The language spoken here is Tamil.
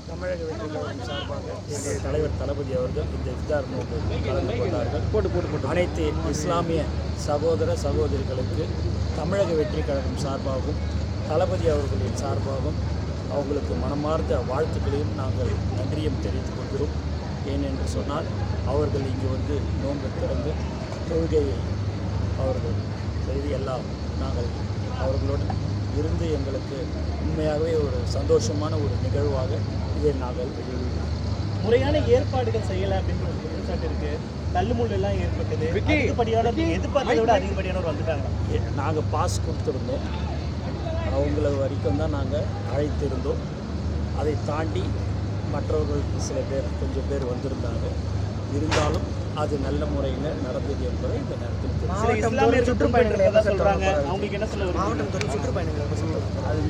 தமிழக வெற்றிக்கழகம் சார்பாக எங்கள் தலைவர் தளபதி அவர்கள் இந்த இஃப்தார் நோக்கில் கலந்து கொண்டார்கள். அனைத்து இஸ்லாமிய சகோதர சகோதரிகளுக்கு தமிழக வெற்றிக்கழகம் சார்பாகவும் தளபதி அவர்களின் சார்பாகவும் அவங்களுக்கு மனமார்ந்த வாழ்த்துக்களையும் நாங்கள் நன்றியும் தெரிவித்துக் கொள்கிறோம். ஏனென்று சொன்னால் அவர்கள் இங்கு வந்து நோன்பு திறந்து தொழுகையை அவர்கள் செய்து எல்லாம் நாங்கள் அவர்களோடு இருந்து எங்களுக்கு உண்மையாகவே ஒரு சந்தோஷமான ஒரு நிகழ்வாக இதை நாங்கள் முறையான ஏற்பாடுகள் செய்யலை அப்படின்ற ஒரு குற்றச்சாட்டு இருக்குது. தள்ளுமுள்ளு எல்லாம் ஏற்பட்டது. அதிகப்படியானவர் எதிர்பார்த்ததை விட அதிகப்படியானவர் வந்துட்டாங்க. நாங்கள் பாஸ் கொடுத்துருந்தோம், அவங்கள வரைக்கும் தான் நாங்கள் அழைத்திருந்தோம். அதை தாண்டி மற்றவர்கள் சில பேர் கொஞ்சம் பேர் வந்திருந்தாங்க. இருந்தாலும் அது நல்ல முறையில் நடந்தது என்பதை இந்த நேரத்தில் சுற்றுப்பயணங்கள் சொல்கிறாங்க. அவங்களுக்கு என்ன சொல்ல மாவட்டம் சுற்றுப்பயணங்கள் அது